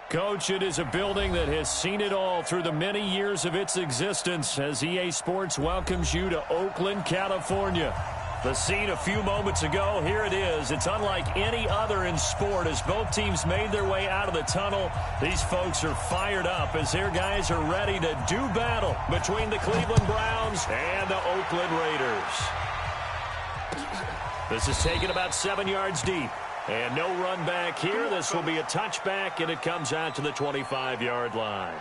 Coach, it is a building that has seen it all through the many years of its existence as EA Sports welcomes you to Oakland, California. The scene a few moments ago, here it is. It's unlike any other in sport as both teams made their way out of the tunnel. These folks are fired up as their guys are ready to do battle between the Cleveland Browns and the Oakland Raiders. This is taken about 7 yards deep. And no run back here. This will be a touchback, and it comes out to the 25-yard line.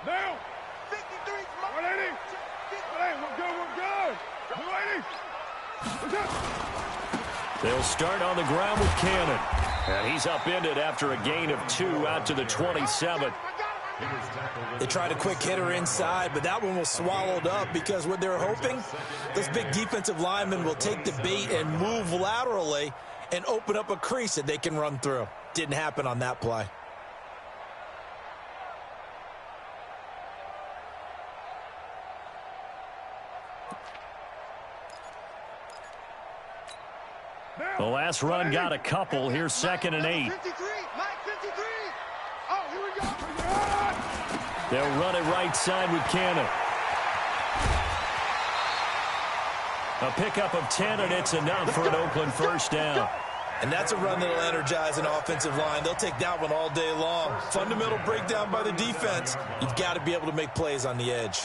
Now, 53, 180. 180, we're good. They'll start on the ground with Cannon. And he's upended after a gain of 2 out to the 27. They tried a quick hitter inside, but that one was swallowed up because what they're hoping, this big defensive lineman will take the bait and move laterally and open up a crease that they can run through. Didn't happen on that play. The last run got a couple. Here's 2nd and 8. 53, Mike, 53. Oh, here we go. They'll run it right side with Cannon. A pickup of 10, and it's enough for an Oakland first down. And that's a run that will energize an offensive line. They'll take that one all day long. Fundamental breakdown by the defense. You've got to be able to make plays on the edge.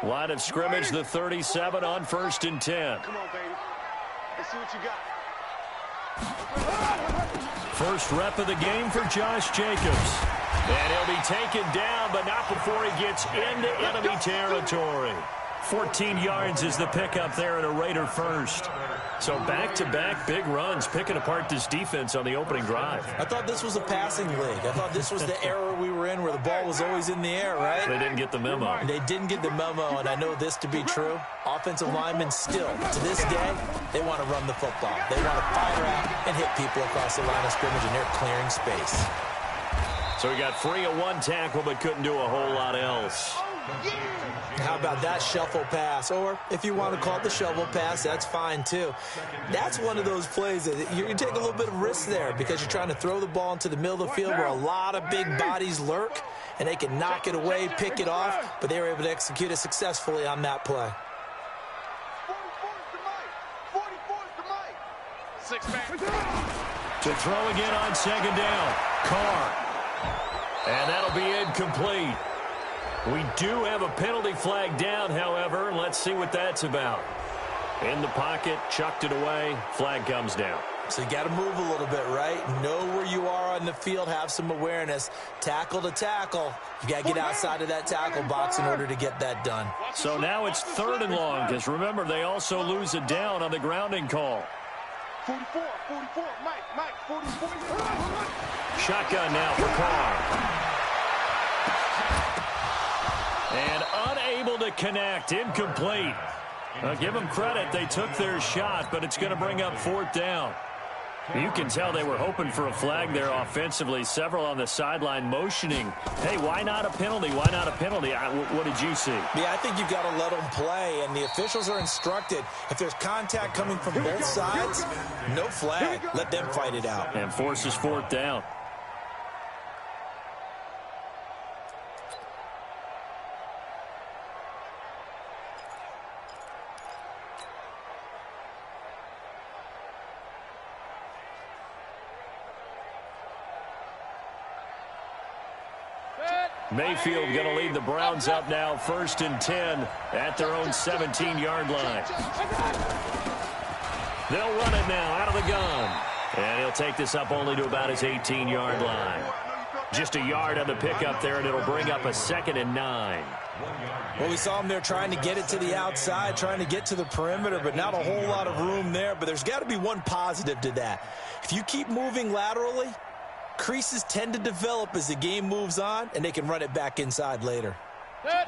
Line of scrimmage, the 37 on 1st and 10. Come on, baby. Let's see what you got. First rep of the game for Josh Jacobs. And he'll be taken down, but not before he gets into enemy territory. 14 yards is the pickup there at a Raider first. So back-to-back big runs, picking apart this defense on the opening drive. I thought this was a passing league. I thought this was the era we were in where the ball was always in the air, right? They didn't get the memo. They didn't get the memo, and I know this to be true. Offensive linemen still, to this day, they want to run the football. They want to fire out and hit people across the line of scrimmage, and they're clearing space. So he got free of one tackle, but couldn't do a whole lot else. How about that shuffle pass? Or if you want to call it the shovel pass, that's fine too. That's one of those plays that you take a little bit of risk there because you're trying to throw the ball into the middle of the field where a lot of big bodies lurk, and they can knock it away, pick it off, but they were able to execute it successfully on that play. 6-back. To throw again on 2nd down. Carr. And that'll be incomplete. We do have a penalty flag down, however. Let's see what that's about. In the pocket, chucked it away. Flag comes down. So you got to move a little bit, right? Know where you are on the field, have some awareness. Tackle to tackle. You got to get outside of that tackle box in order to get that done. So now it's 3rd and long, because remember, they also lose it down on the grounding call. 44, Mike, 44. Shotgun now for Carr. And unable to connect, incomplete. Give them credit, they took their shot, but it's going to bring up 4th down. You can tell they were hoping for a flag there offensively. Several on the sideline motioning. Hey, why not a penalty? Why not a penalty? What did you see? Yeah, I think you've got to let them play, and the officials are instructed. If there's contact coming from both sides, no flag. Let them fight it out. And forces 4th down. Mayfield going to lead the Browns up now 1st and 10 at their own 17-yard line. They'll run it now out of the gun. And he'll take this up only to about his 18-yard line. Just a yard on the pickup there, and it'll bring up a 2nd and 9. Well, we saw him there trying to get it to the outside, trying to get to the perimeter, but not a whole lot of room there. But there's got to be one positive to that. If you keep moving laterally, creases tend to develop as the game moves on, and they can run it back inside later.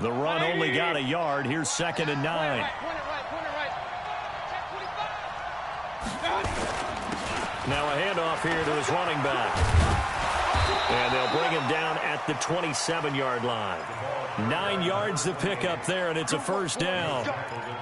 The run only got a yard. Here's 2nd and 9. Now a handoff here to his running back. And they'll bring him down at the 27-yard line. 9 yards to pick up there, and it's a first down.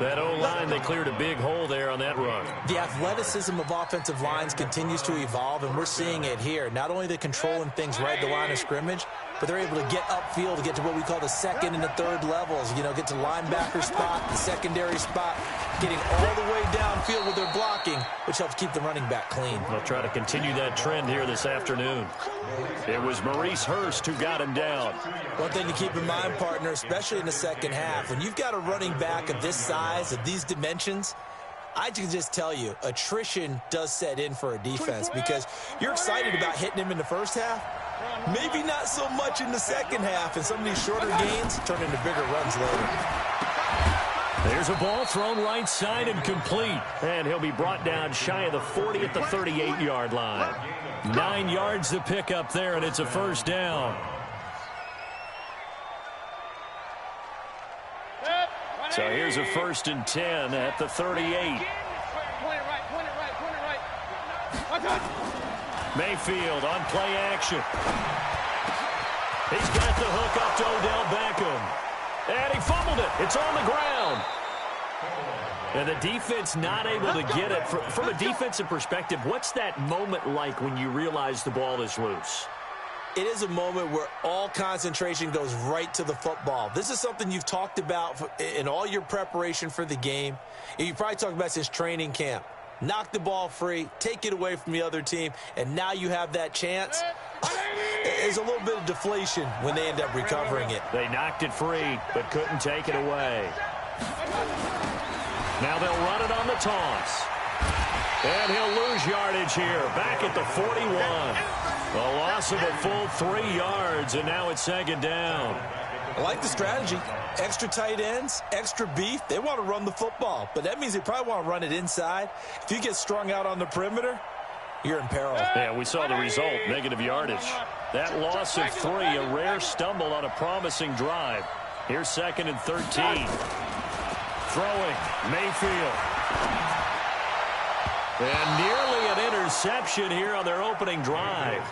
That O-line, they cleared a big hole there on that run. The athleticism of offensive lines continues to evolve, and we're seeing it here. Not only they're controlling things right at the line of scrimmage, but they're able to get upfield to get to what we call the second and the third levels. You know, get to linebacker spot, the secondary spot, getting all the way downfield with their blocking, which helps keep the running back clean. They'll try to continue that trend here this afternoon. It was Maurice Hurst who got him down. One thing to keep in mind, partner, especially in the second half, when you've got a running back of this size, of these dimensions, I can just tell you, attrition does set in for a defense because you're excited about hitting him in the first half. Maybe not so much in the second half, and some of these shorter gains turn into bigger runs later. There's a ball thrown right side and complete. And he'll be brought down shy of the 40 at the 38-yard line. 9 yards to pick up there, and it's a first down. So here's a 1st and 10 at the 38. Mayfield on play action. He's got the hook up to Odell Beckham. And he fumbled it. It's on the ground. And the defense not able to get it. From a defensive perspective, what's that moment like when you realize the ball is loose? It is a moment where all concentration goes right to the football. This is something you've talked about in all your preparation for the game. You probably talked about since training camp. Knock the ball free, take it away from the other team, and now you have that chance. There's a little bit of deflation when they end up recovering it. They knocked it free, but couldn't take it away. Now they'll run it on the toss. And he'll lose yardage here, back at the 41. A loss of a full 3 yards, and now it's 2nd down. I like the strategy. Extra tight ends, extra beef. They want to run the football, but that means they probably want to run it inside. If you get strung out on the perimeter, you're in peril. Yeah, we saw the result, negative yardage. That loss of 3, a rare stumble on a promising drive. Here's 2nd and 13. Throwing, Mayfield. And nearly an interception here on their opening drive.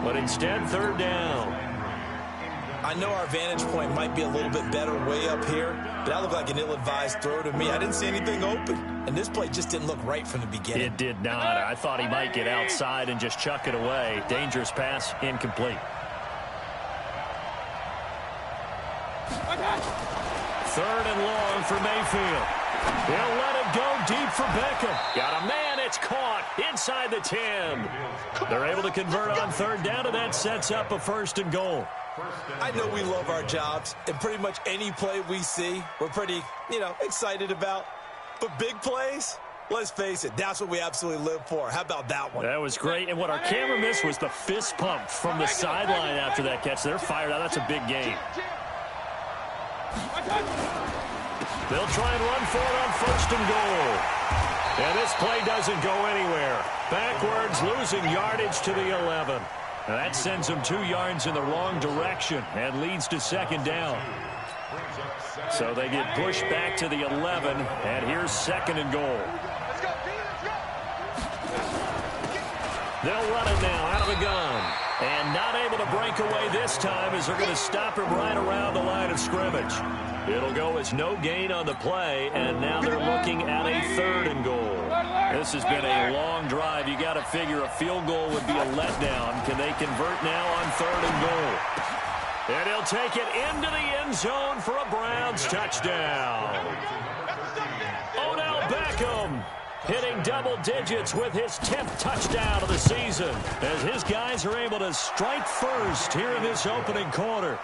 But instead, 3rd down. I know our vantage point might be a little bit better way up here, but that looked like an ill-advised throw to me. I didn't see anything open, and this play just didn't look right from the beginning. It did not. I thought he might get outside and just chuck it away. Dangerous pass, incomplete. 3rd and long for Mayfield. He'll let it go deep for Beckham. Got a man, it's caught inside the 10. They're able to convert on 3rd down, and that sets up a 1st and goal. I know we love our jobs, and pretty much any play we see, we're pretty, excited about. But big plays, let's face it, that's what we absolutely live for. How about that one? That was great, and what our camera missed was the fist pump from the sideline after that catch. They're fired out. That's a big game. They'll try and run for it on 1st and goal. And this play doesn't go anywhere. Backwards, losing yardage to the 11. Now that sends them 2 yards in the wrong direction and leads to 2nd down. So they get pushed back to the 11, and here's 2nd and goal. They'll run it now out of the gun. And not able to break away this time as they're going to stop him right around the line of scrimmage. It'll go as no gain on the play, and now they're looking at a 3rd and goal. This has been a long drive. You got to figure a field goal would be a letdown. Can they convert now on 3rd and goal? And he'll take it into the end zone for a Browns touchdown. Odell Beckham hitting double digits with his 10th touchdown of the season as his guys are able to strike first here in this opening quarter.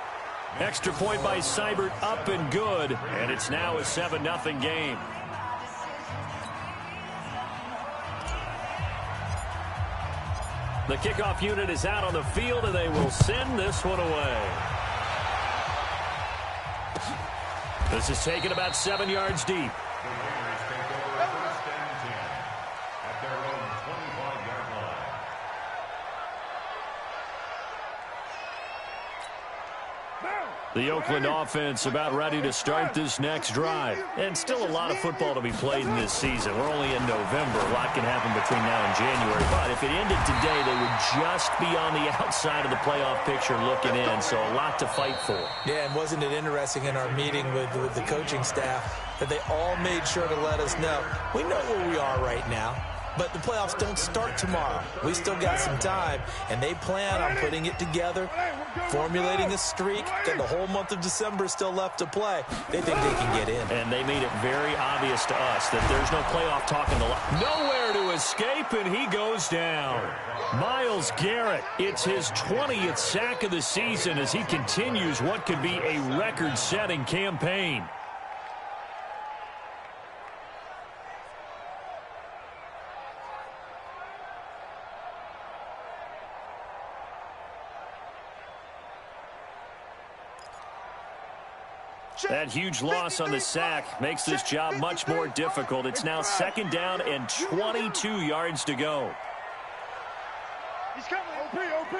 Extra point by Seibert, up and good, and it's now a 7-0 game. The kickoff unit is out on the field, and they will send this one away. This is taken about 7 yards deep. The Oakland offense about ready to start this next drive. And still a lot of football to be played in this season. We're only in November. A lot can happen between now and January. But if it ended today, they would just be on the outside of the playoff picture looking in. So a lot to fight for. Yeah, and wasn't it interesting in our meeting with the coaching staff that they all made sure to let us know, we know where we are right now, but the playoffs don't start tomorrow. We still got some time, and they plan on putting it together, formulating a streak, and the whole month of December is still left to play. They think they can get in. And they made it very obvious to us that there's no playoff talk in the line. Nowhere to escape, and he goes down. Myles Garrett, it's his 20th sack of the season as he continues what could be a record-setting campaign. That huge loss on the sack makes this job much more difficult. It's now 2nd down and 22 yards to go. He's coming. OP. We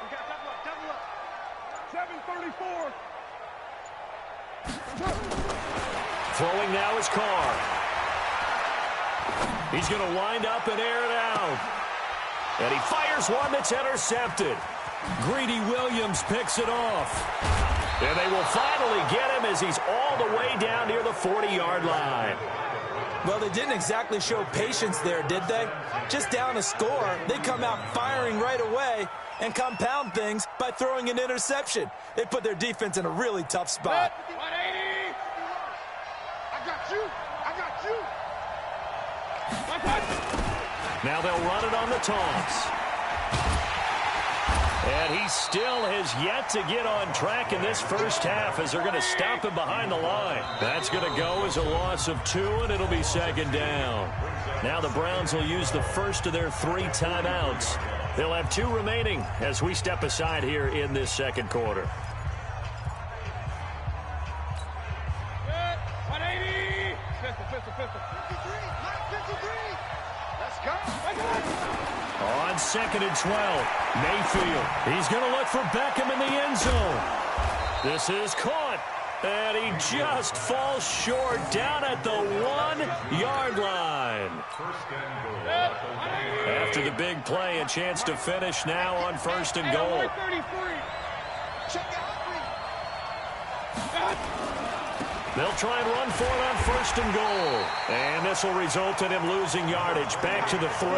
got double up. 734. Throwing now is Carr. He's going to wind up and air it out. And he fires one that's intercepted. Greedy Williams picks it off. And they will finally get him as he's all the way down near the 40-yard line. Well, they didn't exactly show patience there, did they? Just down a score, they come out firing right away and compound things by throwing an interception. They put their defense in a really tough spot. 180. I got you. Now they'll run it on the toss. And he still has yet to get on track in this first half as they're going to stop him behind the line. That's going to go as a loss of 2, and it'll be 2nd down. Now the Browns will use the first of their 3 timeouts. They'll have 2 remaining as we step aside here in this second quarter. 180. Pistol. 53. Let's go. On 2nd and 12, Mayfield. He's going to look for Beckham in the end zone. This is caught, and he just falls short down at the 1-yard line. After the big play, a chance to finish now on 1st and goal. They'll try and run for it on 1st and goal. And this will result in him losing yardage back to the 3.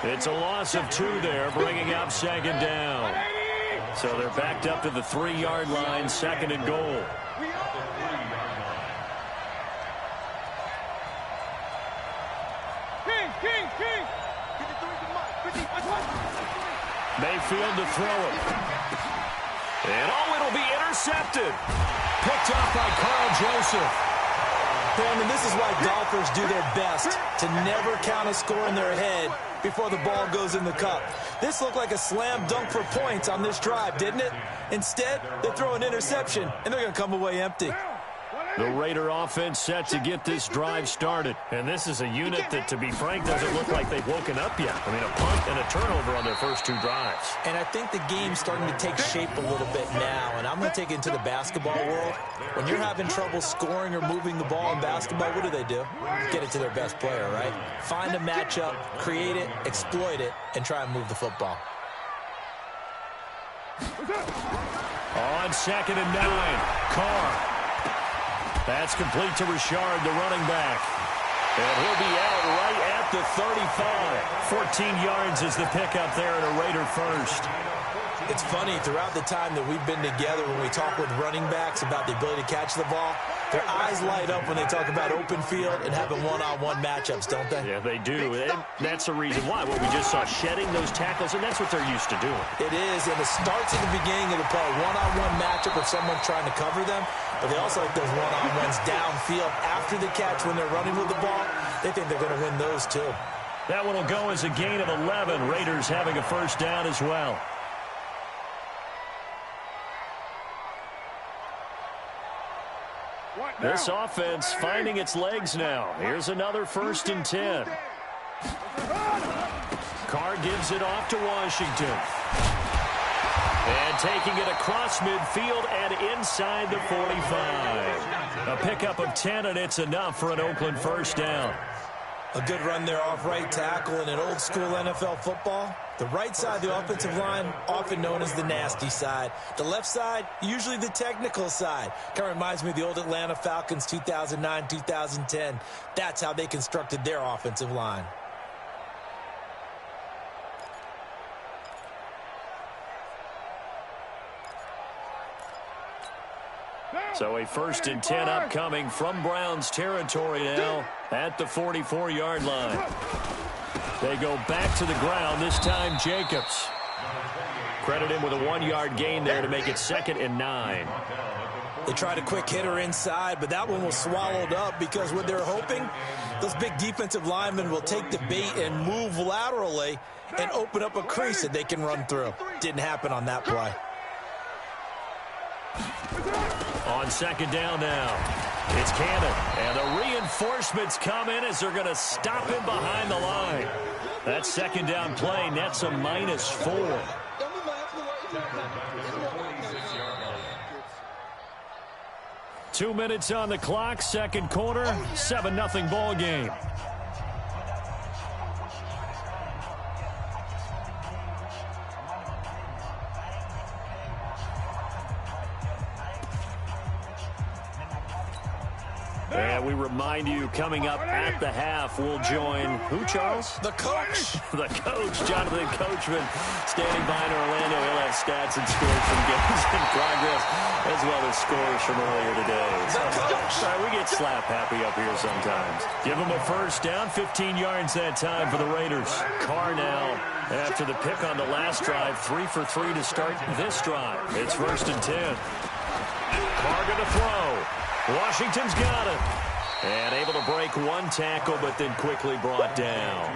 It's a loss of 2 there, bringing up 2nd down. So they're backed up to the 3-yard line, 2nd and goal. King. Mayfield to throw it. And it'll be intercepted. Picked off by Carl Joseph. This is why golfers do their best to never count a score in their head before the ball goes in the cup. This looked like a slam dunk for points on this drive, didn't it? Instead, they throw an interception, and they're going to come away empty. The Raider offense set to get this drive started. And this is a unit that, to be frank, doesn't look like they've woken up yet. I mean, a punt and a turnover on their first 2 drives. And I think the game's starting to take shape a little bit now. And I'm going to take it into the basketball world. When you're having trouble scoring or moving the ball in basketball, what do? Get it to their best player, right? Find a matchup, create it, exploit it, and try and move the football. On 2nd and 9, Carr. That's complete to Richard, the running back. And he'll be out right at the 35. 14 yards is the pickup there at a Raider first. It's funny, throughout the time that we've been together, when we talk with running backs about the ability to catch the ball, their eyes light up when they talk about open field and having one-on-one matchups, don't they? Yeah, they do. And that's the reason why. Well, we just saw shedding those tackles, and that's what they're used to doing. It is, and it starts at the beginning of the play. One-on-one matchup if someone's trying to cover them, but they also like those one-on-ones downfield after the catch when they're running with the ball. They think they're going to win those, too. That one will go as a gain of 11. Raiders having a first down as well. This offense finding its legs now. Here's another 1st and 10. Carr gives it off to Washington. And taking it across midfield and inside the 45. A pickup of 10, and it's enough for an Oakland 1st down. A good run there off right tackle in an old-school NFL football. The right side of the offensive line, often known as the nasty side. The left side, usually the technical side. Kind of reminds me of the old Atlanta Falcons 2009-2010. That's how they constructed their offensive line. So a 1st and 10 upcoming from Browns territory now at the 44-yard line. They go back to the ground, this time Jacobs. Credit him with a 1-yard gain there to make it 2nd and 9. They tried a quick hitter inside, but that one was swallowed up because what they're hoping, those big defensive linemen will take the bait and move laterally and open up a crease that they can run through. Didn't happen on that play. On 2nd down now, it's Cannon. And the reinforcements come in as they're going to stop him behind the line. That 2nd down play nets a -4. 2 minutes on the clock, 2nd quarter, 7-0 ball game. And we remind you, coming up at the half, we'll join who, Charles? The coach. The coach, Jonathan Coachman, standing by in Orlando. He'll have stats and scores from games in progress, as well as scores from earlier today. So, we get slap happy up here sometimes. Give them a 1st down, 15 yards that time for the Raiders. Carr now, after the pick on the last drive, 3 for 3 to start this drive. It's 1st and 10. Carr going to throw. Washington's got it. And able to break one tackle, but then quickly brought down.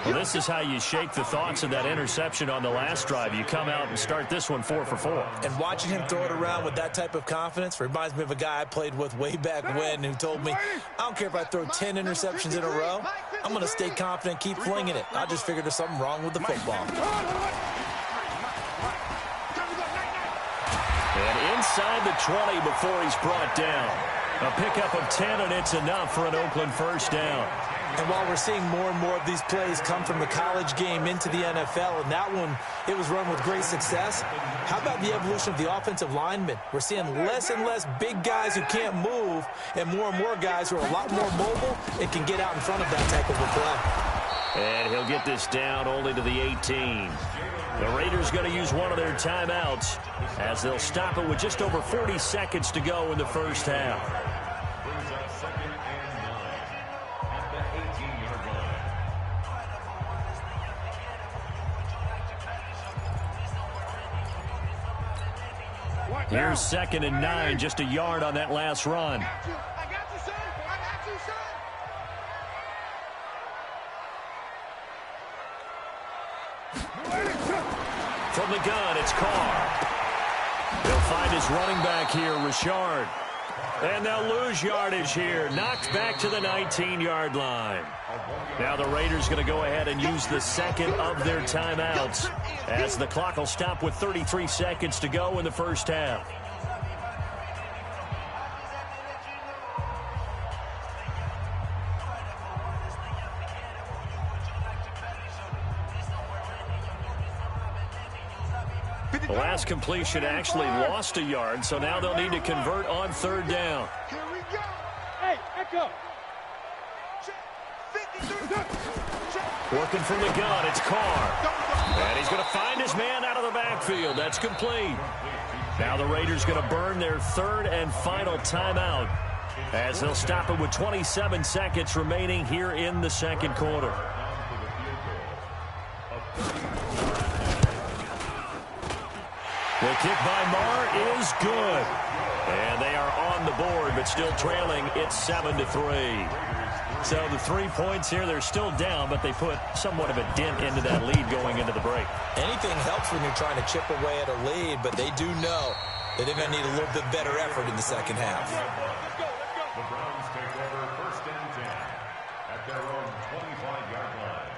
Well, this is how you shake the thoughts of that interception on the last drive. You come out and start this one 4 for 4. And watching him throw it around with that type of confidence reminds me of a guy I played with way back when who told me, I don't care if I throw 10 interceptions in a row. I'm going to stay confident, keep flinging it. I just figured there's something wrong with the football. And inside the 20 before he's brought down. A pickup of 10, and it's enough for an Oakland 1st down. And while we're seeing more and more of these plays come from the college game into the NFL, and that one, it was run with great success, how about the evolution of the offensive linemen? We're seeing less and less big guys who can't move, and more guys who are a lot more mobile and can get out in front of that type of a play. And he'll get this down only to the 18. The Raiders going to use one of their timeouts as they'll stop it with just over 40 seconds to go in the 1st half. Here's 2nd and 9, just a yard on that last run. I got you, son. I got you, son. From the gun, it's Carr. They'll find his running back here, Richard. And they'll lose yardage here. Knocked back to the 19-yard line. Now the Raiders going to go ahead and use the 2nd of their timeouts as the clock will stop with 33 seconds to go in the 1st half. The last completion actually lost a yard, so now they'll need to convert on 3rd down. Here we go. Hey, echo. Working from the gun, it's Carr. And he's going to find his man out of the backfield. That's complete. Now the Raiders going to burn their 3rd and final timeout as they'll stop it with 27 seconds remaining here in the 2nd quarter. The kick by Marr is good. And they are on the board, but still trailing. It's 7-3. So the 3 points here, they're still down, but they put somewhat of a dent into that lead going into the break. Anything helps when you're trying to chip away at a lead, but they do know that they're going to need a little bit better effort in the second half. The Browns take over first and 10 at their own 25-yard line.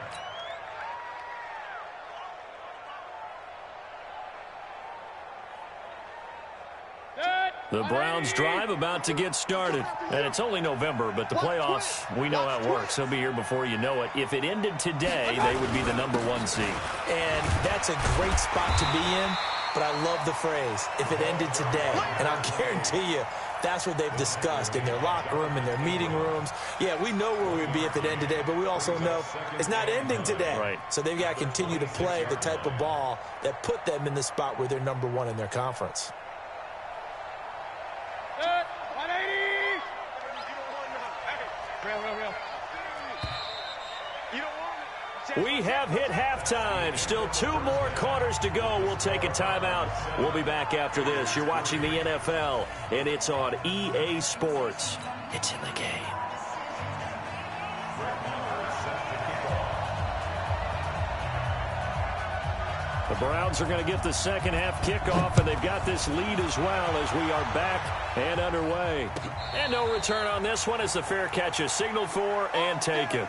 The Browns drive about to get started. And it's only November, but the playoffs, we know how it works. They'll be here before you know it. If it ended today, they would be the #1 seed. And that's a great spot to be in, but I love the phrase, if it ended today. And I'll guarantee you, that's what they've discussed in their locker room, in their meeting rooms. Yeah, we know where we'd be if it ended today, but we also know it's not ending today. Right. So they've got to continue to play the type of ball that put them in the spot where they're #1 in their conference. We have hit halftime. Still 2 more quarters to go. We'll take a timeout. We'll be back after this. You're watching the NFL, and it's on EA Sports. It's in the game. The Browns are going to get the second half kickoff, and they've got this lead as well as we are back and underway. And no return on this one as the fair catch is signaled for and taken.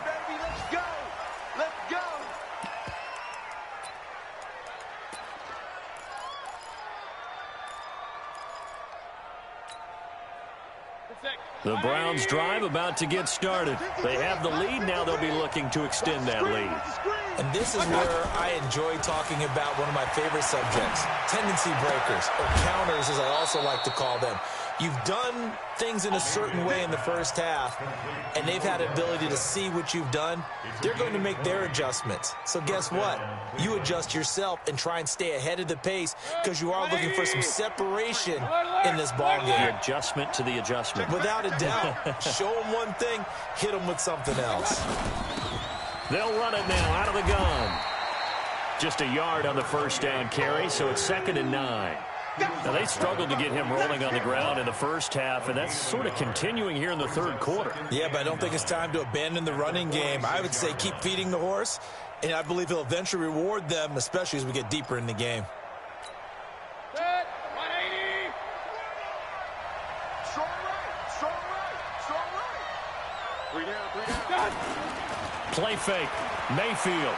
The Browns drive about to get started. They have the lead. Now they'll be looking to extend that lead. And this is where I enjoy talking about one of my favorite subjects, tendency breakers, or counters as I also like to call them. You've done things in a certain way in the first half, and they've had an ability to see what you've done. They're going to make their adjustments. So guess what? You adjust yourself and try and stay ahead of the pace because you are looking for some separation in this ball game. The adjustment to the adjustment. Without a doubt. Show them one thing, hit them with something else. They'll run it now out of the gun. Just a yard on the first down carry, so it's 2nd and 9. Now, they struggled to get him rolling on the ground in the first half, and that's sort of continuing here in the third quarter. Yeah, but I don't think it's time to abandon the running game. I would say keep feeding the horse, and I believe he'll eventually reward them, especially as we get deeper in the game. Play fake. Mayfield.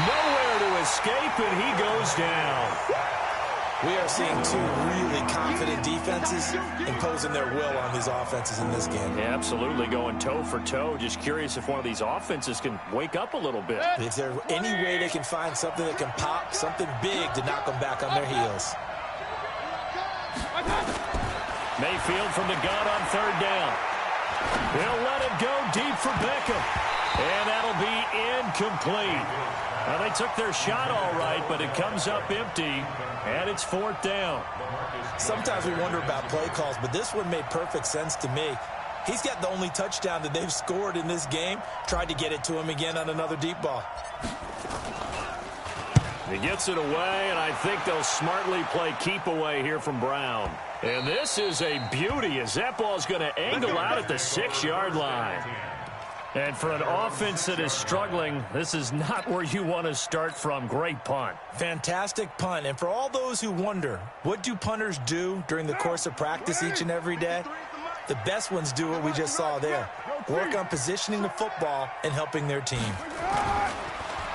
Nowhere to escape, and he goes down. We are seeing 2 really confident defenses imposing their will on these offenses in this game. Yeah, absolutely, going toe for toe. Just curious if one of these offenses can wake up a little bit. Is there any way they can find something that can pop, something big to knock them back on their heels? Mayfield from the gun on 3rd down. They'll let it go deep for Beckham. And that'll be incomplete. Now, they took their shot all right, but it comes up empty, and it's 4th down. Sometimes we wonder about play calls, but this one made perfect sense to me. He's got the only touchdown that they've scored in this game. Tried to get it to him again on another deep ball. He gets it away, and I think they'll smartly play keep away here from Brown. And this is a beauty as that ball's going to angle out at the 6-yard line. And for an offense that is struggling, this is not where you want to start from. Great punt. Fantastic punt. And for all those who wonder, what do punters do during the course of practice each and every day? The best ones do what we just saw there. Work on positioning the football and helping their team.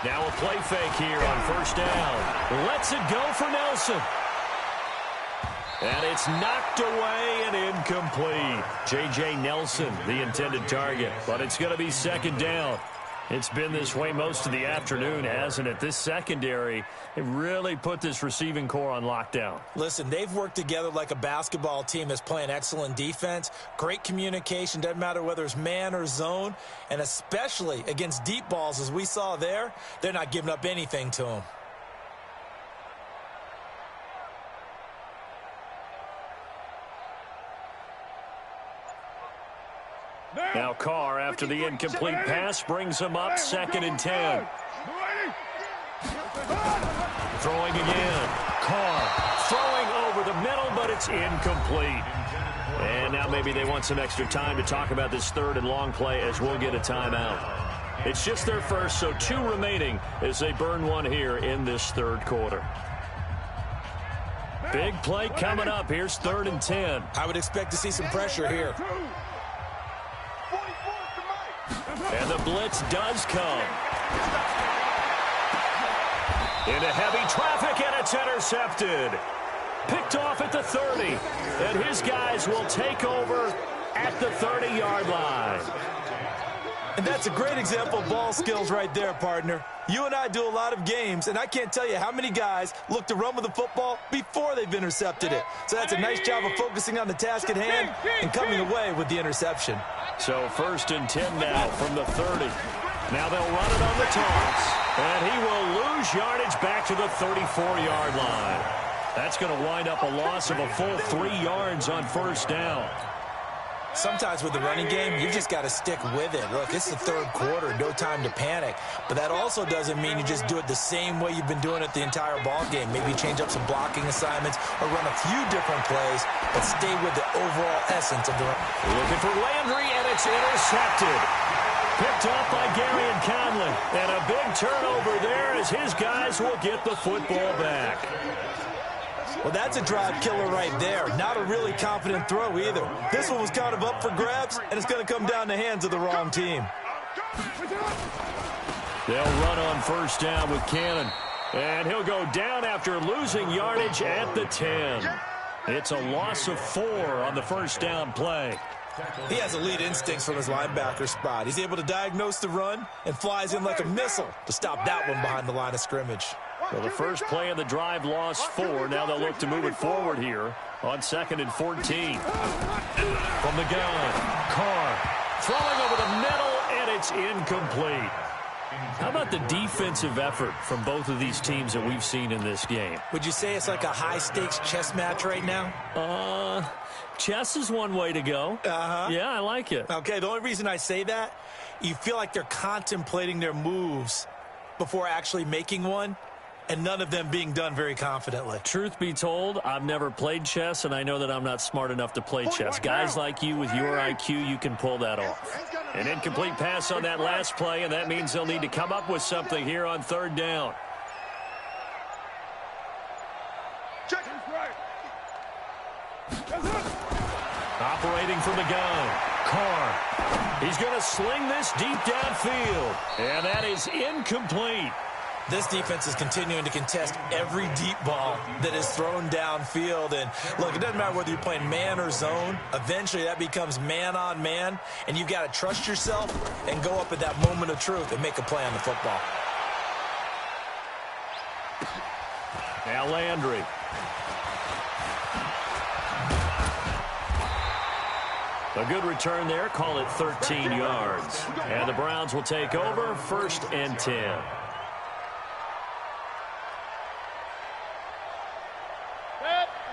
Now a play fake here on 1st down. Lets it go for Nelson. And it's knocked away and incomplete. J.J. Nelson, the intended target. But it's going to be 2nd down. It's been this way most of the afternoon, hasn't it? This secondary, it really put this receiving core on lockdown. Listen, they've worked together like a basketball team that's playing excellent defense. Great communication, doesn't matter whether it's man or zone. And especially against deep balls, as we saw there, they're not giving up anything to them. Now Carr, after the incomplete pass, brings him up 2nd and 10. Throwing again. Carr throwing over the middle, but it's incomplete. And now maybe they want some extra time to talk about this 3rd and long play as we'll get a timeout. It's just their first, so 2 remaining as they burn one here in this 3rd quarter. Big play coming up. Here's 3rd and 10. I would expect to see some pressure here. And the blitz does come. Into heavy traffic, and it's intercepted. Picked off at the 30. And his guys will take over at the 30-yard line. And that's a great example of ball skills right there, partner. You and I do a lot of games, and I can't tell you how many guys look to run with the football before they've intercepted it. So that's a nice job of focusing on the task at hand and coming away with the interception. So 1st and 10 now from the 30. Now they'll run it on the toss. And he will lose yardage back to the 34-yard line. That's going to wind up a loss of a full 3 yards on 1st down. Sometimes with the running game, you've just got to stick with it. Look, it's the 3rd quarter, no time to panic. But that also doesn't mean you just do it the same way you've been doing it the entire ball game. Maybe change up some blocking assignments or run a few different plays, but stay with the overall essence of the run. Looking for Landry, and it's intercepted. Picked off by Gary and Conley. And a big turnover there as his guys will get the football back. Well, that's a drive killer right there. Not a really confident throw either. This one was kind of up for grabs, and it's going to come down the hands of the wrong team. They'll run on 1st down with Cannon. And he'll go down after losing yardage at the 10. It's a loss of 4 on the 1st down play. He has elite instincts from his linebacker spot. He's able to diagnose the run and flies in like a missile to stop that one behind the line of scrimmage. Well, the first play of the drive lost 4. Now they'll look to move it forward here on 2nd and 14. From the gun, Carr throwing over the middle, and it's incomplete. How about the defensive effort from both of these teams that we've seen in this game? Would you say it's like a high-stakes chess match right now? Chess is one way to go. Yeah, I like it. Okay, the only reason I say that, you feel like they're contemplating their moves before actually making one, and none of them being done very confidently. Truth be told, I've never played chess, and I know that I'm not smart enough to play chess. Guys like you with your IQ, you can pull that off. An incomplete pass on that last play, and that means they'll need to come up with something here on 3rd down. Operating from the gun, Carr. He's going to sling this deep downfield, and that is incomplete. This defense is continuing to contest every deep ball that is thrown downfield. And, look, it doesn't matter whether you're playing man or zone. Eventually, that becomes man-on-man, and you've got to trust yourself and go up at that moment of truth and make a play on the football. Now Landry. A good return there. Call it 13 yards. And the Browns will take over 1st and 10.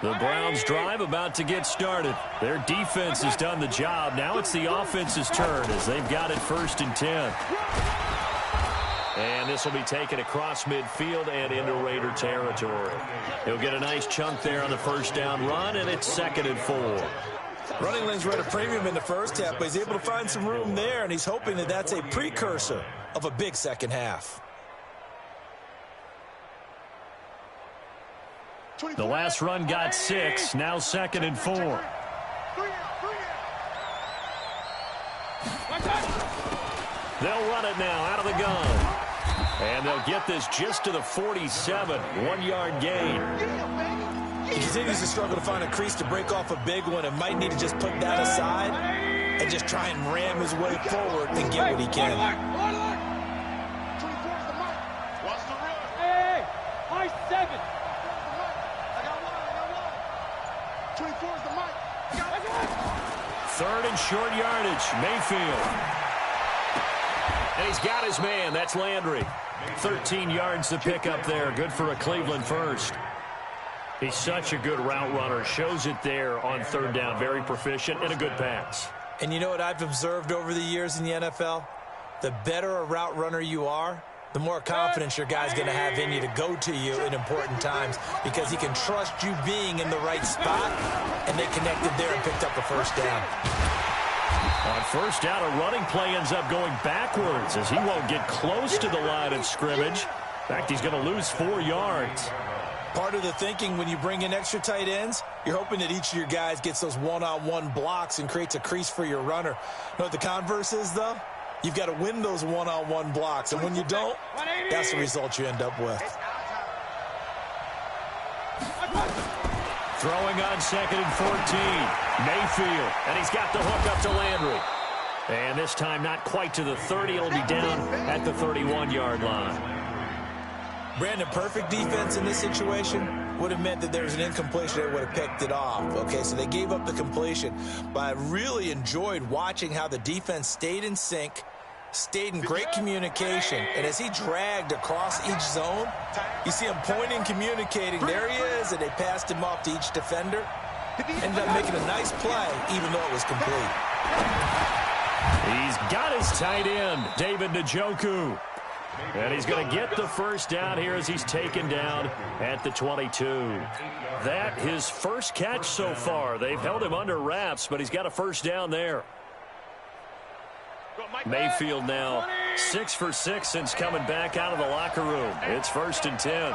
The Browns drive about to get started. Their defense has done the job. Now it's the offense's turn as they've got it 1st and 10. And this will be taken across midfield and into Raider territory. He'll get a nice chunk there on the 1st down run, and it's 2nd and 4. Running lanes were at a premium in the first half, but he's able to find some room there, and he's hoping that that's a precursor of a big second half. The last run got 6, now 2nd and 4. They'll run it now out of the gun. And they'll get this just to the 47, 1-yard gain. He continues to struggle to find a crease to break off a big one and might need to just put that aside and just try and ram his way forward and get what he can. Hey, high 7. 3rd and short yardage, Mayfield. And he's got his man. That's Landry. 13 yards to pick up there. Good for a Cleveland first. He's such a good route runner. Shows it there on 3rd down. Very proficient and a good pass. And you know what I've observed over the years in the NFL? The better a route runner you are, the more confidence your guy's going to have in you to go to you in important times because he can trust you being in the right spot, and they connected there and picked up the 1st down. On 1st down, a running play ends up going backwards as he won't get close to the line of scrimmage. In fact, he's going to lose 4 yards. Part of the thinking when you bring in extra tight ends, you're hoping that each of your guys gets those one-on-one blocks and creates a crease for your runner. You know what the converse is, though? You've got to win those one-on-one blocks, and when you don't, that's the result you end up with. Throwing on 2nd and 14. Mayfield, and he's got the hook up to Landry. And this time not quite to the 30. It'll be down at the 31-yard line. Brandon, perfect defense in this situation would have meant that there was an incompletion. They would have picked it off. Okay, so they gave up the completion. But I really enjoyed watching how the defense stayed in sync, stayed in great communication. And as he dragged across each zone, you see him pointing, communicating. There he is, and they passed him off to each defender. Ended up making a nice play, even though it was complete. He's got his tight end, David Njoku. And he's going to get the first down here as he's taken down at the 22. That his first catch so far. They've held him under wraps, but he's got a first down there. Mayfield now 6 for 6 since coming back out of the locker room. It's 1st and 10.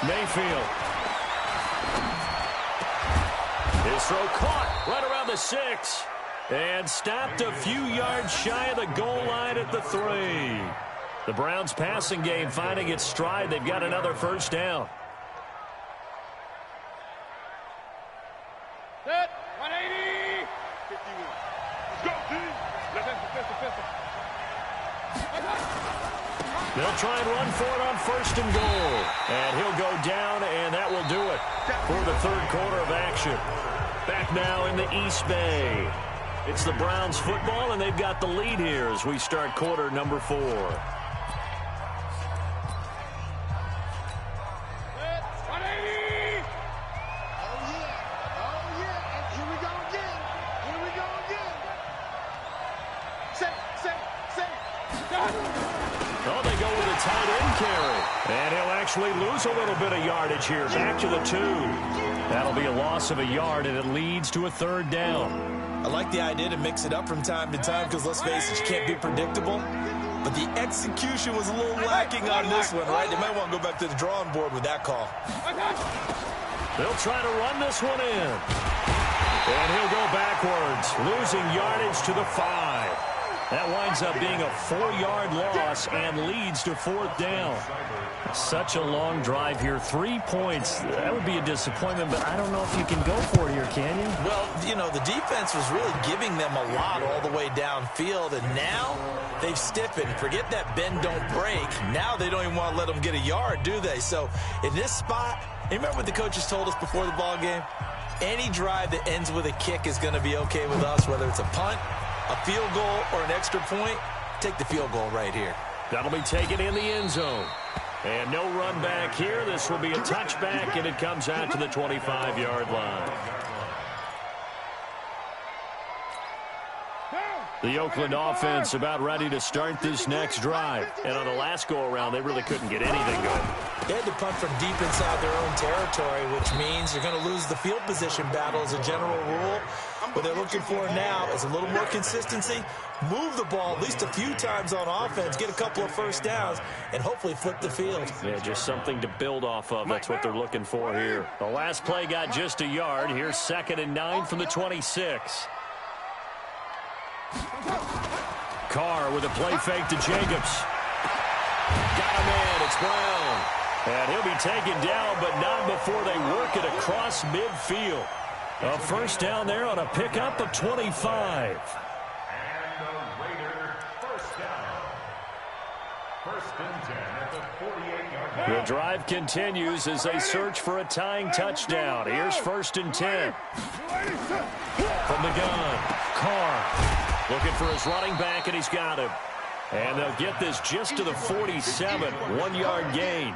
Mayfield. His throw caught right around the 6. And stopped a few yards shy of the goal line at the 3. The Browns passing game finding its stride. They've got another first down. Set. 180. 51. Let's go, team. They'll try and run for it on 1st and goal. And he'll go down, and that will do it for the 3rd quarter of action. Back now in the East Bay. It's the Browns football, and they've got the lead here as we start quarter number 4. 180. Oh, yeah. And here we go again. Say. Oh, they go with a tight end carry. And he'll actually lose a little bit of yardage here. Back to the 2. That'll be a loss of a yard, and it leads to a 3rd down. I like the idea to mix it up from time to time because, let's face it, you can't be predictable. But the execution was a little lacking on this one, right? They might want to go back to the drawing board with that call. They'll try to run this one in. And he'll go backwards, losing yardage to the 5. That winds up being a 4-yard loss and leads to 4th down. Such a long drive here. 3 points. That would be a disappointment, but I don't know if you can go for it here, can you? Well, you know, the defense was really giving them a lot all the way downfield, and now they've stiffened. Forget that bend, don't break. Now they don't even want to let them get a yard, do they? So in this spot, you remember what the coaches told us before the ball game? Any drive that ends with a kick is going to be okay with us, whether it's a punt, a field goal, or an extra point. Take the field goal right here. That'll be taken in the end zone. And no run back here. This will be a touchback, and it comes out to the 25-yard line. The Oakland offense about ready to start this next drive. And on the last go-around, they really couldn't get anything going. They had to punt from deep inside their own territory, which means you're going to lose the field position battle as a general rule. What they're looking for now is a little more consistency, move the ball at least a few times on offense, get a couple of first downs, and hopefully flip the field. Yeah, just something to build off of. That's what they're looking for here. The last play got just a yard. Here's 2nd and 9 from the 26. Carr with a play fake to Jacobs. Got a man. It's Brown. And he'll be taken down, but not before they work it across midfield. A first down there on a pickup of 25. And the Raiders first down. 1st and 10 at the 48-yard line. The drive continues as they search for a tying touchdown. Here's 1st and 10. From the gun, Carr looking for his running back, and he's got him. And they'll get this just to the 47, 1-yard gain.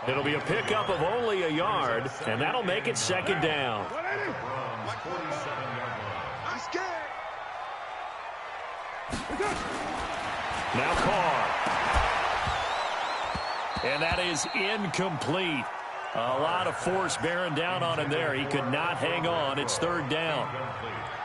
It'll be a pickup of only a yard, and that'll make it 2nd down. I'm scared. Now Carr. And that is incomplete. A lot of force bearing down on him there. He could not hang on. It's third down.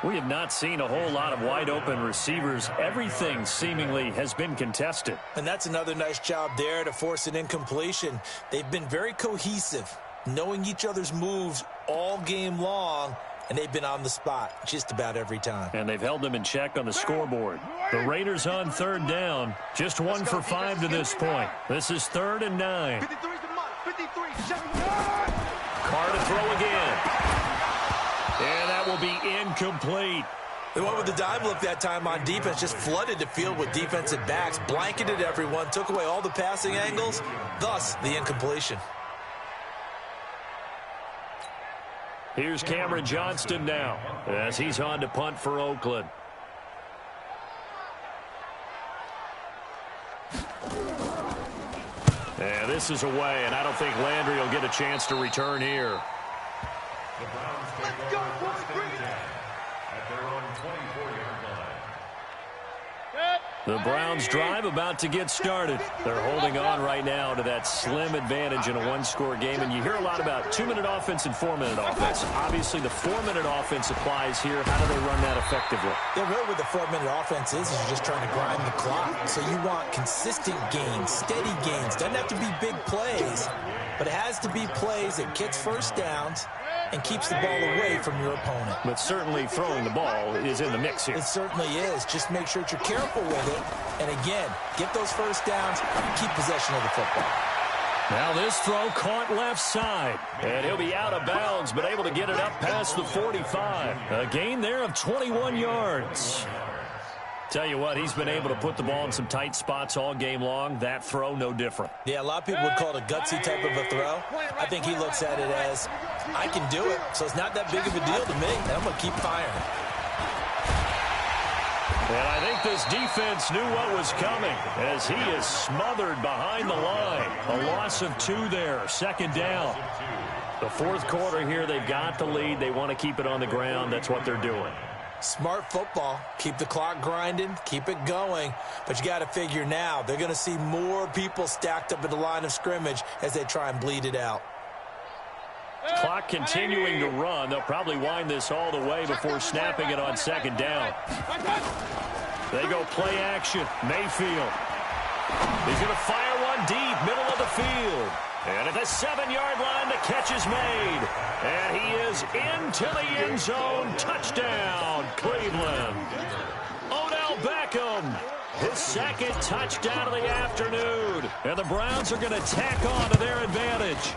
We have not seen a whole lot of wide-open receivers. Everything seemingly has been contested. And that's another nice job there to force an incompletion. They've been very cohesive, knowing each other's moves all game long, and they've been on the spot just about every time. And they've held them in check on the scoreboard. The Raiders on third down. Just 1 for 5 to this point. This is 3rd and 9. 53's the mark. 53. Carr to throw again. And that will be incomplete. They went with the dime look that time on defense, just flooded the field with defensive backs, blanketed everyone, took away all the passing angles, thus the incompletion. Here's Cameron Johnston now as he's on to punt for Oakland. And this is away, and I don't think Landry will get a chance to return here. The Browns take over first and 10 at their own 24-yard line. The Browns drive about to get started. They're holding on right now to that slim advantage in a one-score game. And you hear a lot about 2-minute offense and 4-minute offense. Obviously, the 4-minute offense applies here. How do they run that effectively? Yeah, really what the 4-minute offense is you're just trying to grind the clock. So you want consistent gains, steady gains. Doesn't have to be big plays, but it has to be plays that gets first downs and keeps the ball away from your opponent. But certainly throwing the ball is in the mix here. It certainly is. Just make sure that you're careful with it. And again, get those first downs, keep possession of the football. Now this throw caught left side. And he'll be out of bounds, but able to get it up past the 45. A gain there of 21 yards. Tell you what, he's been able to put the ball in some tight spots all game long. That throw, no different. Yeah, a lot of people would call it a gutsy type of a throw. I think he looks at it as, I can do it, so it's not that big of a deal to me, and I'm going to keep firing. And I think this defense knew what was coming as he is smothered behind the line. A loss of 2 there, 2nd down. The 4th quarter here, they've got the lead. They want to keep it on the ground. That's what they're doing. Smart football. Keep the clock grinding. Keep it going. But you got to figure now, they're going to see more people stacked up at the line of scrimmage as they try and bleed it out. Clock continuing to run. They'll probably wind this all the way before snapping it on 2nd down. They go play action. Mayfield. He's going to fire one deep, middle of the field. And at the 7-yard line, the catch is made. And he is into the end zone. Touchdown, Cleveland. Odell Beckham, his 2nd touchdown of the afternoon. And the Browns are going to tack on to their advantage.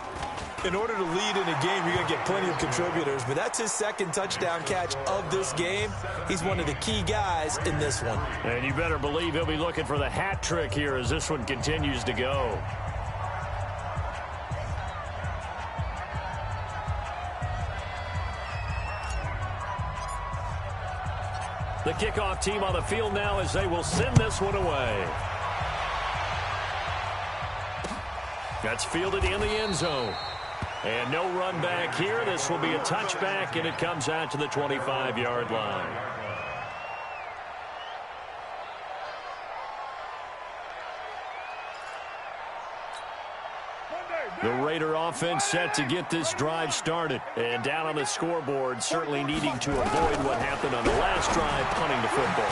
In order to lead in a game, you're going to get plenty of contributors, but that's his 2nd touchdown catch of this game. He's one of the key guys in this one. And you better believe he'll be looking for the hat trick here as this one continues to go. The kickoff team on the field now as they will send this one away. That's fielded in the end zone. And no run back here. This will be a touchback, and it comes out to the 25-yard line. The Raider offense set to get this drive started. And down on the scoreboard, certainly needing to avoid what happened on the last drive, punting the football.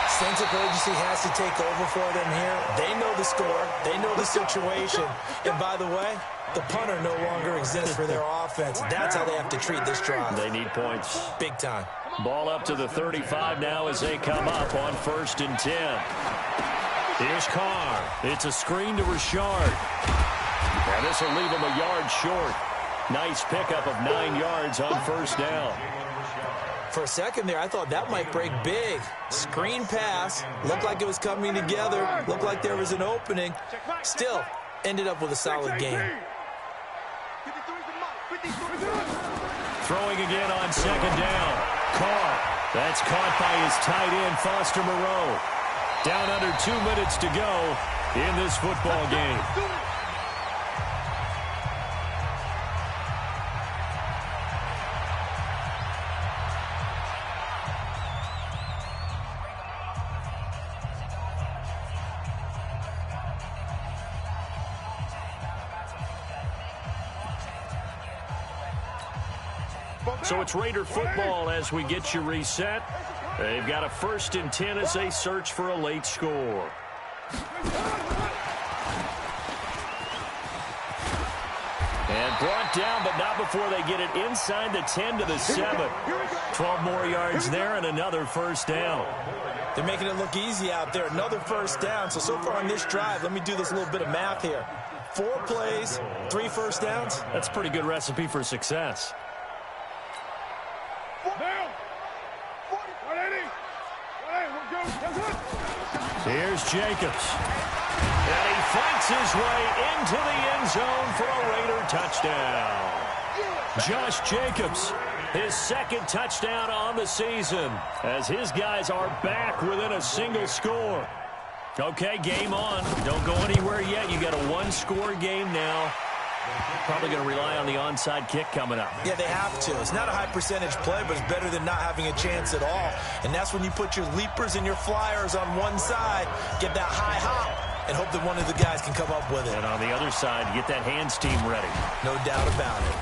Sense of urgency has to take over for them here. They know the score. They know the situation. And by the way, the punter no longer exists for their offense. That's how they have to treat this drive. They need points. Big time. Ball up to the 35 now as they come up on 1st and 10. Here's Carr. It's a screen to Richard. And this will leave him a yard short. Nice pickup of 9 yards on 1st down. For a second there, I thought that might break big. Screen pass. Looked like it was coming together. Looked like there was an opening. Still, ended up with a solid game. Throwing again on 2nd down. Carr. That's caught by his tight end, Foster Moreau. Down under 2 minutes to go in this football game. So it's Raider football as we get you reset. They've got a 1st and 10 as they search for a late score. And brought down, but not before they get it inside the 10 to the 7. 12 more yards there and another 1st down. They're making it look easy out there. Another 1st down. So far on this drive, let me do this little bit of math here. 4 plays, 3 1st downs. That's a pretty good recipe for success. Here's Jacobs. And he fights his way into the end zone for a Raider touchdown. Josh Jacobs, his 2nd touchdown on the season, as his guys are back within a single score. Okay, game on. Don't go anywhere yet. You got a 1-score game now. Probably going to rely on the onside kick coming up. Yeah, they have to. It's not a high percentage play, but it's better than not having a chance at all. And that's when you put your leapers and your flyers on one side, get that high hop, and hope that one of the guys can come up with it. And on the other side, get that hands team ready. No doubt about it.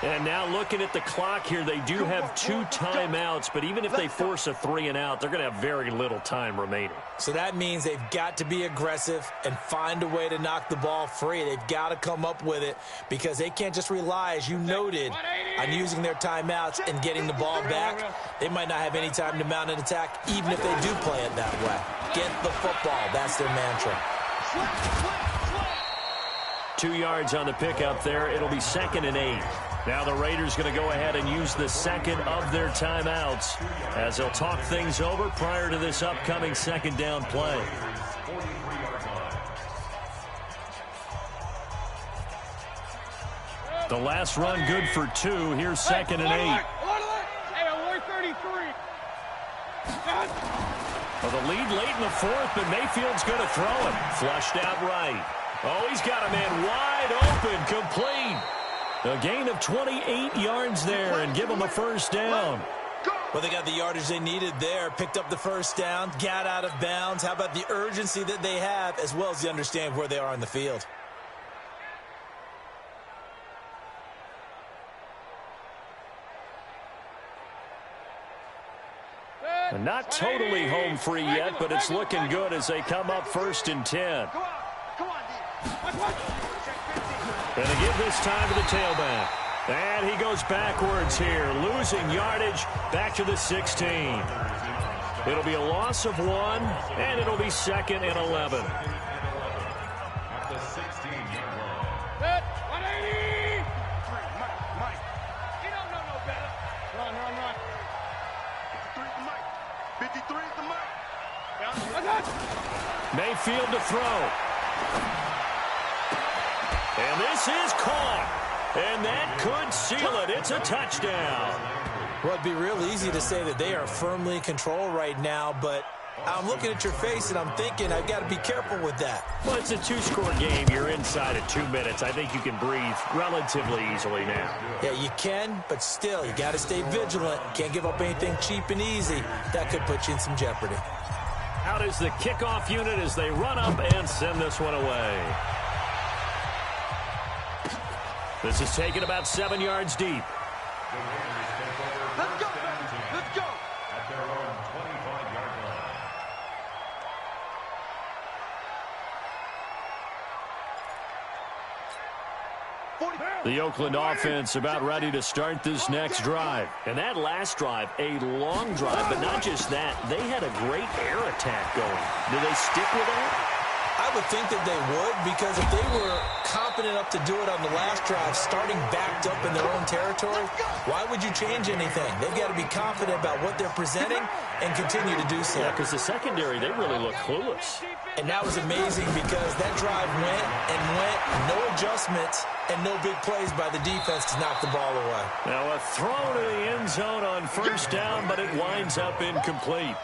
And now looking at the clock here, they do have 2 timeouts, but even if they force a 3-and-out, they're going to have very little time remaining. So that means they've got to be aggressive and find a way to knock the ball free. They've got to come up with it because they can't just rely, as you noted, on using their timeouts and getting the ball back. They might not have any time to mount an attack, even if they do play it that way. Get the football. That's their mantra. 2 yards on the pickup there. It'll be 2nd and 8. Now the Raiders going to go ahead and use the 2nd of their timeouts as they'll talk things over prior to this upcoming 2nd down play. The last run good for 2. Here's 2nd and 8. Hey, 133. Well, the lead late in the 4th, but Mayfield's going to throw it. Flushed out right. Oh, he's got a man wide open, complete. A gain of 28 yards there and give them a 1st down. Well, they got the yardage they needed there, picked up the 1st down, got out of bounds. How about the urgency that they have, as well as the understand where they are in the field? And not totally home free yet, but it's looking good as they come up 1st and 10. And they give this time to the tailback. And he goes backwards here, losing yardage back to the 16. It'll be a loss of 1, and it'll be 2nd and 11. At the 16-yard line. 180. Mike. He don't know no better. Run. 53 is the Mike. Mayfield to throw. And this is caught. And that could seal it. It's a touchdown. Well, it'd be real easy to say that they are firmly in control right now, but I'm looking at your face and I'm thinking I've got to be careful with that. Well, it's a 2-score game. You're inside of 2 minutes. I think you can breathe relatively easily now. Yeah, you can, but still, you got to stay vigilant. Can't give up anything cheap and easy. That could put you in some jeopardy. Out is the kickoff unit as they run up and send this one away. This is taken about 7 yards deep. Let's go. At their own 25-yard line. The Oakland offense about ready to start this next drive. And that last drive, a long drive, but not just that. They had a great air attack going. Do they stick with that? I would think that they would, because if they were confident enough to do it on the last drive, starting backed up in their own territory, why would you change anything? They've got to be confident about what they're presenting and continue to do so. Yeah, because the secondary, they really look clueless. And that was amazing because that drive went and went, no adjustments, and no big plays by the defense to knock the ball away. Now a throw to the end zone on 1st down, but it winds up incomplete.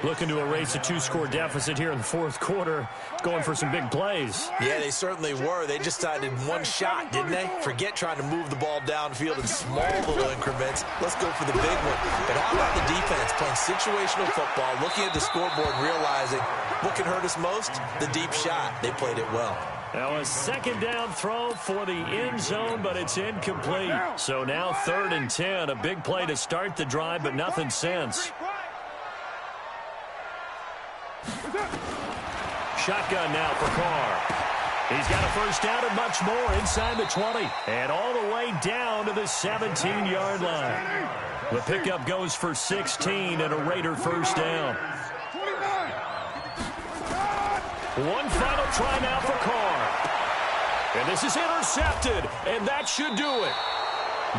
Looking to erase a 2-score deficit here in the 4th quarter, going for some big plays. Yeah, they certainly were. They just decided one shot, didn't they? Forget trying to move the ball downfield in small little increments. Let's go for the big one. But how about the defense playing situational football, looking at the scoreboard, realizing what can hurt us most? The deep shot. They played it well. Now a second down throw for the end zone, but it's incomplete. So now 3rd and 10, a big play to start the drive, but nothing since. Shotgun now for Carr. He's got a first down and much more inside the 20. And all the way down to the 17-yard line. The pickup goes for 16 and a Raider first down. One final try now for Carr. And this is intercepted, and that should do it.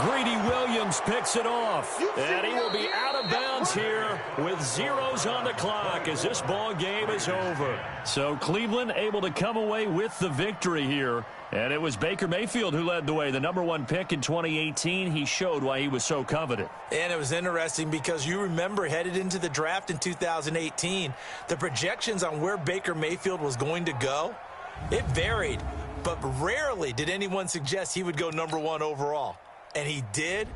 Greedy Williams picks it off, and he will be out of bounds here with zeros on the clock as this ball game is over. So Cleveland able to come away with the victory here, and it was Baker Mayfield who led the way. The #1 pick in 2018, he showed why he was so coveted. And it was interesting because you remember headed into the draft in 2018, the projections on where Baker Mayfield was going to go, it varied, but rarely did anyone suggest he would go #1 overall. And he did,